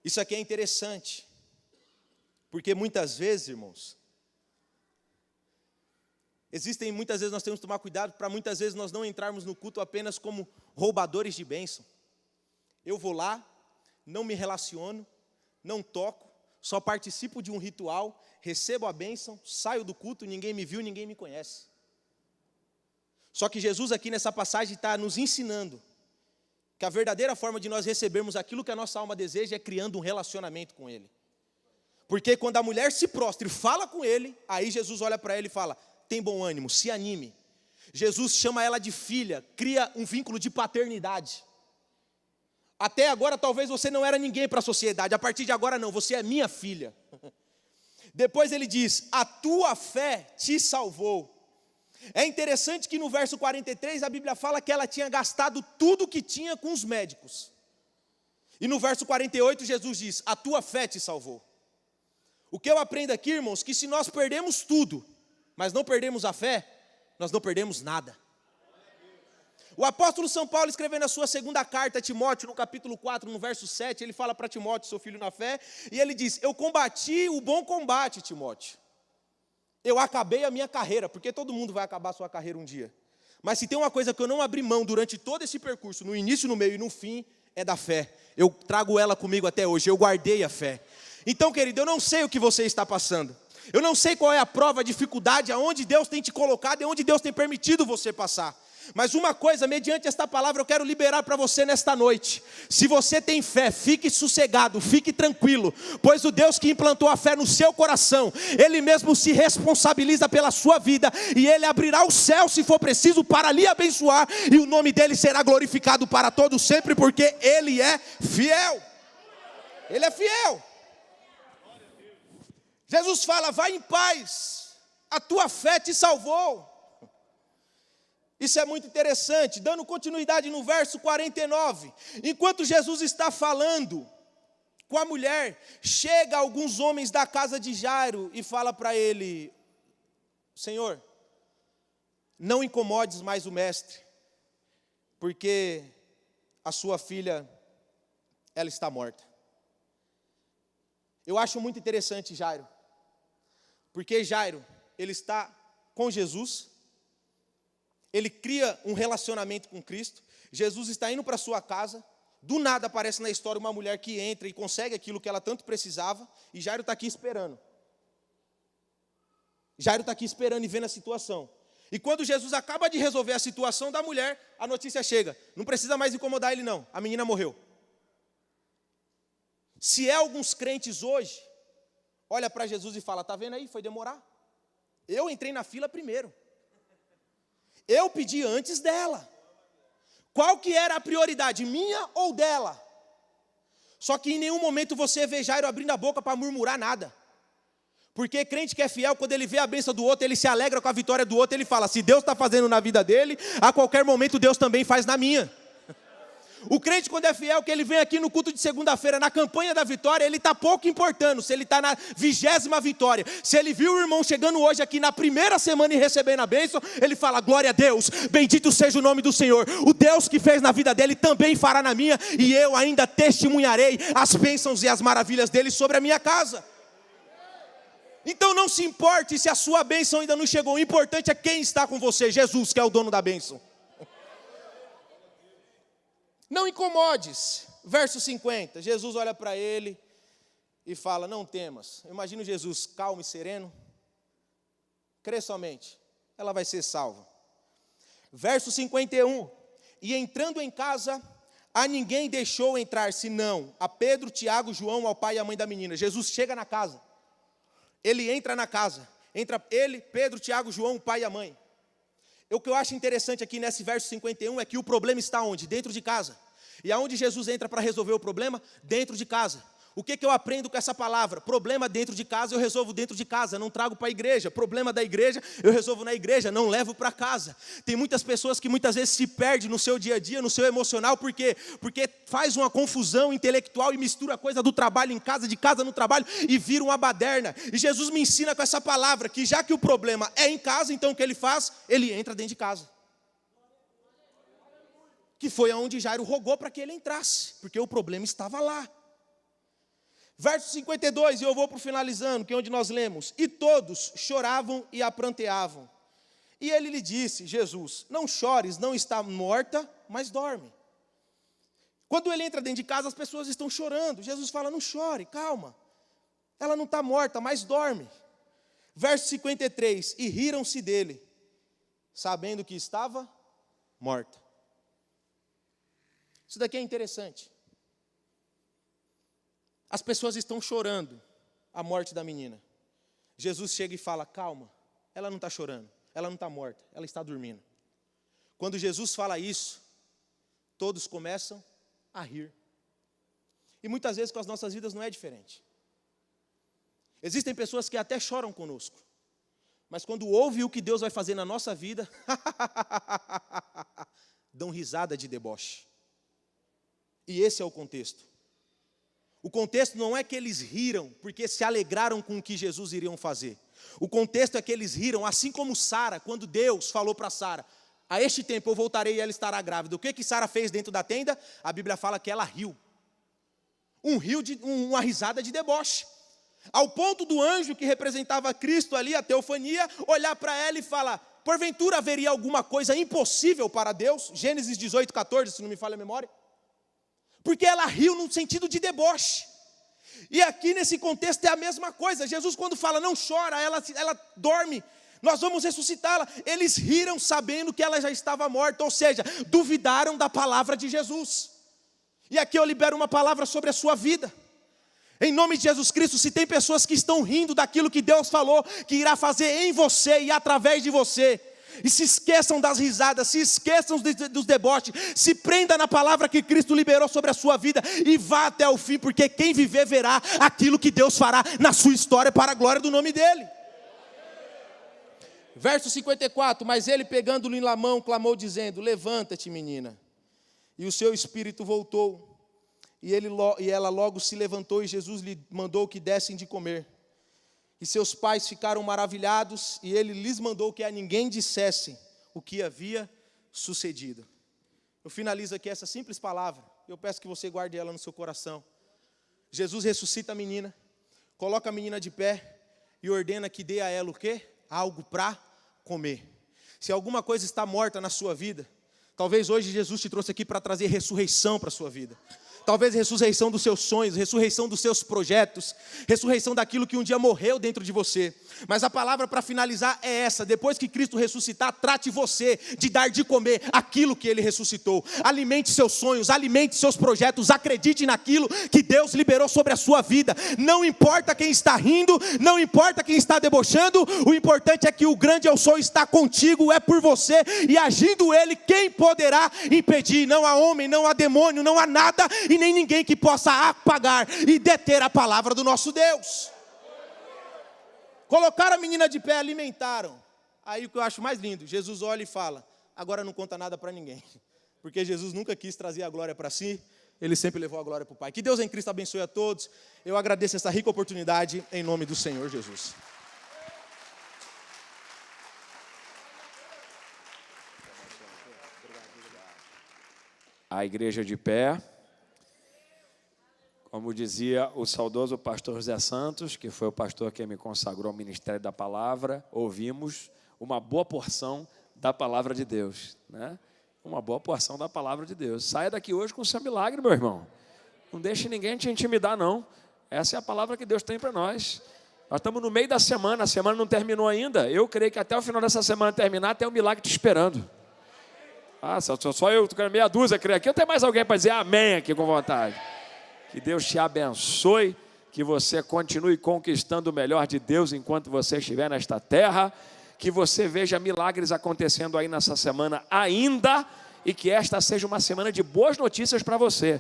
Isso aqui é interessante, porque muitas vezes, irmãos, muitas vezes nós temos que tomar cuidado para muitas vezes nós não entrarmos no culto apenas como roubadores de bênção. Eu vou lá, não me relaciono, não toco, só participo de um ritual, recebo a bênção, saio do culto, ninguém me viu, ninguém me conhece. Só que Jesus aqui nessa passagem está nos ensinando que a verdadeira forma de nós recebermos aquilo que a nossa alma deseja é criando um relacionamento com Ele. Porque quando a mulher se prostra e fala com Ele, aí Jesus olha para ele e fala: tem bom ânimo, se anime. Jesus chama ela de filha, cria um vínculo de paternidade. Até agora talvez você não era ninguém para a sociedade, a partir de agora não, você é minha filha. Depois ele diz, a tua fé te salvou. É interessante que no verso 43 a Bíblia fala que ela tinha gastado tudo que tinha com os médicos. E no verso 48 Jesus diz, a tua fé te salvou. O que eu aprendo aqui, irmãos, que se nós perdemos tudo, mas não perdemos a fé, nós não perdemos nada. O apóstolo São Paulo, escrevendo a sua segunda carta a Timóteo, no capítulo 4, no verso 7, ele fala para Timóteo, seu filho na fé, e ele diz, eu combati o bom combate, Timóteo. Eu acabei a minha carreira, porque todo mundo vai acabar a sua carreira um dia. Mas se tem uma coisa que eu não abri mão durante todo esse percurso, no início, no meio e no fim, é da fé. Eu trago ela comigo até hoje, eu guardei a fé. Então, querido, eu não sei o que você está passando. Eu não sei qual é a prova, a dificuldade, aonde Deus tem te colocado e onde Deus tem permitido você passar. Mas uma coisa, mediante esta palavra, eu quero liberar para você nesta noite. Se você tem fé, fique sossegado, fique tranquilo, pois o Deus que implantou a fé no seu coração, Ele mesmo se responsabiliza pela sua vida, e Ele abrirá o céu se for preciso para lhe abençoar, e o nome dEle será glorificado para todos sempre, porque Ele é fiel. Ele é fiel. Jesus fala, vai em paz, a tua fé te salvou. Isso é muito interessante, dando continuidade no verso 49. Enquanto Jesus está falando com a mulher, chega alguns homens da casa de Jairo e fala para ele, Senhor, não incomodes mais o mestre, porque a sua filha, ela está morta. Eu acho muito interessante Jairo, porque Jairo, ele está com Jesus, ele cria um relacionamento com Cristo, Jesus está indo para sua casa, do nada aparece na história uma mulher que entra e consegue aquilo que ela tanto precisava, e Jairo está aqui esperando. Jairo está aqui esperando e vendo a situação. E quando Jesus acaba de resolver a situação da mulher, a notícia chega, não precisa mais incomodar ele não, a menina morreu. Se é alguns crentes hoje, olha para Jesus e fala, está vendo aí, foi demorar. Eu entrei na fila primeiro. Eu pedi antes dela. Qual que era a prioridade, minha ou dela? Só que em nenhum momento você vê Jairo abrindo a boca para murmurar nada. Porque crente que é fiel, quando ele vê a bênção do outro, ele se alegra com a vitória do outro, ele fala, se Deus está fazendo na vida dele, a qualquer momento Deus também faz na minha. O crente quando é fiel, que ele vem aqui no culto de segunda-feira, na campanha da vitória, ele está pouco importando, se ele está na 20ª vitória. Se ele viu o irmão chegando hoje aqui na primeira semana e recebendo a bênção, ele fala, glória a Deus, bendito seja o nome do Senhor. O Deus que fez na vida dele também fará na minha, e eu ainda testemunharei as bênçãos e as maravilhas dele sobre a minha casa. Então não se importe se a sua bênção ainda não chegou, o importante é quem está com você, Jesus, que é o dono da bênção. Não incomodes, verso 50, Jesus olha para ele e fala, não temas. Eu imagino Jesus calmo e sereno, crê somente, ela vai ser salva. Verso 51, e entrando em casa, a ninguém deixou entrar, senão a Pedro, Tiago, João, ao pai e à mãe da menina. Jesus chega na casa, ele entra na casa, entra ele, Pedro, Tiago, João, o pai e a mãe. O que eu acho interessante aqui nesse verso 51 é que o problema está onde? Dentro de casa. E aonde Jesus entra para resolver o problema? Dentro de casa. O que eu aprendo com essa palavra? Problema dentro de casa, eu resolvo dentro de casa, não trago para a igreja. Problema da igreja, eu resolvo na igreja, não levo para casa. Tem muitas pessoas que muitas vezes se perdem no seu dia a dia, no seu emocional, por quê? Porque faz uma confusão intelectual e mistura a coisa do trabalho em casa, de casa no trabalho, e vira uma baderna. E Jesus me ensina com essa palavra, que já que o problema é em casa, então o que ele faz? Ele entra dentro de casa. Que foi aonde Jairo rogou para que ele entrasse, porque o problema estava lá. Verso 52, e eu vou para o finalizando, que é onde nós lemos. E todos choravam e apranteavam. E ele lhe disse, Jesus, não chores, não está morta, mas dorme. Quando ele entra dentro de casa, as pessoas estão chorando. Jesus fala, não chore, calma. Ela não está morta, mas dorme. Verso 53, e riram-se dele, sabendo que estava morta. Isso daqui é interessante. As pessoas estão chorando a morte da menina. Jesus chega e fala, calma, ela não está chorando. ela não está morta, ela está dormindo. Quando Jesus fala isso, todos começam a rir. E muitas vezes com as nossas vidas não é diferente. Existem pessoas que até choram conosco, mas quando ouvem o que Deus vai fazer na nossa vida, dão risada de deboche. E esse é o contexto. O contexto não é que eles riram porque se alegraram com o que Jesus iria fazer. O contexto é que eles riram, assim como Sara, quando Deus falou para Sara: a este tempo eu voltarei e ela estará grávida. O que Sara fez dentro da tenda? A Bíblia fala que ela riu. Uma risada de deboche. Ao ponto do anjo que representava Cristo ali, a teofania, olhar para ela e falar: porventura haveria alguma coisa impossível para Deus? Gênesis 18:14, se não me falha a memória. Porque ela riu num sentido de deboche. E aqui nesse contexto é a mesma coisa. Jesus quando fala não chora, ela dorme, nós vamos ressuscitá-la. Eles riram sabendo que ela já estava morta, ou seja, duvidaram da palavra de Jesus. E aqui eu libero uma palavra sobre a sua vida. Em nome de Jesus Cristo, se tem pessoas que estão rindo daquilo que Deus falou que irá fazer em você e através de você, e se esqueçam das risadas, se esqueçam dos deboches, se prenda na palavra que Cristo liberou sobre a sua vida e vá até o fim, porque quem viver verá aquilo que Deus fará na sua história para a glória do nome dEle. Verso 54, mas ele pegando-lhe na mão, clamou dizendo: levanta-te, menina. E o seu espírito voltou. E ela logo se levantou e Jesus lhe mandou que dessem de comer. E seus pais ficaram maravilhados e ele lhes mandou que a ninguém dissessem o que havia sucedido. Eu finalizo aqui essa simples palavra. Eu peço que você guarde ela no seu coração. Jesus ressuscita a menina, coloca a menina de pé e ordena que dê a ela o quê? Algo para comer. Se alguma coisa está morta na sua vida, talvez hoje Jesus te trouxe aqui para trazer ressurreição para a sua vida. Talvez ressurreição dos seus sonhos, ressurreição dos seus projetos, ressurreição daquilo que um dia morreu dentro de você. Mas a palavra para finalizar é essa: depois que Cristo ressuscitar, trate você de dar de comer aquilo que Ele ressuscitou. Alimente seus sonhos, alimente seus projetos, acredite naquilo que Deus liberou sobre a sua vida. Não importa quem está rindo, não importa quem está debochando, o importante é que o grande eu sou está contigo, é por você, e agindo Ele, quem poderá impedir? Não há homem, não há demônio, não há nada e nem ninguém que possa apagar e deter a palavra do nosso Deus. Colocaram a menina de pé, alimentaram. Aí o que eu acho mais lindo, Jesus olha e fala: agora não conta nada para ninguém. Porque Jesus nunca quis trazer a glória para si, Ele sempre levou a glória para o Pai. Que Deus em Cristo abençoe a todos. Eu agradeço essa rica oportunidade em nome do Senhor Jesus. A igreja de pé. Como dizia o saudoso pastor José Santos, que foi o pastor que me consagrou ao ministério da palavra, ouvimos uma boa porção da palavra de Deus, né? Uma boa porção da palavra de Deus. Saia daqui hoje com o seu milagre, meu irmão. Não deixe ninguém te intimidar, não. Essa é a palavra que Deus tem para nós. Nós estamos no meio da semana, a semana não terminou ainda. Eu creio que até o final dessa semana terminar, tem um milagre te esperando. Ah, só eu, meia dúzia, creio aqui. Eu tenho mais alguém para dizer amém aqui com vontade. Que Deus te abençoe, que você continue conquistando o melhor de Deus enquanto você estiver nesta terra, que você veja milagres acontecendo aí nessa semana ainda, e que esta seja uma semana de boas notícias para você.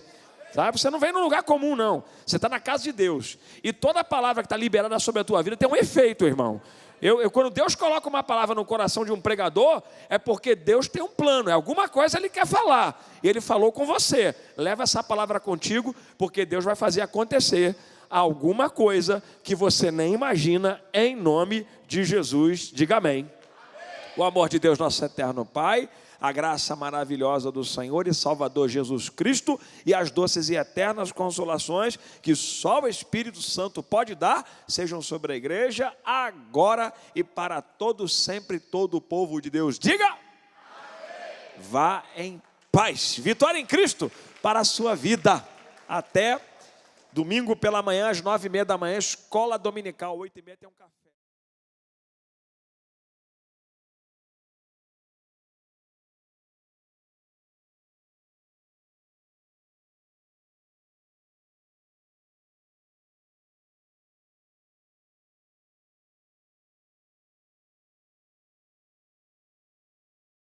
Sabe? Você não vem num lugar comum, não. Você está na casa de Deus. E toda palavra que está liberada sobre a tua vida tem um efeito, irmão. Quando Deus coloca uma palavra no coração de um pregador, é porque Deus tem um plano, é alguma coisa Ele quer falar. E Ele falou com você. Leva essa palavra contigo, porque Deus vai fazer acontecer alguma coisa que você nem imagina, em nome de Jesus. Diga amém. O amor de Deus, nosso eterno Pai, a graça maravilhosa do Senhor e Salvador Jesus Cristo e as doces e eternas consolações que só o Espírito Santo pode dar, sejam sobre a igreja, agora e para todos sempre, todo o povo de Deus. Diga! Amém. Vá em paz. Vitória em Cristo para a sua vida. Até domingo pela manhã, às 9h30 da manhã, escola dominical, 8h30 tem um café.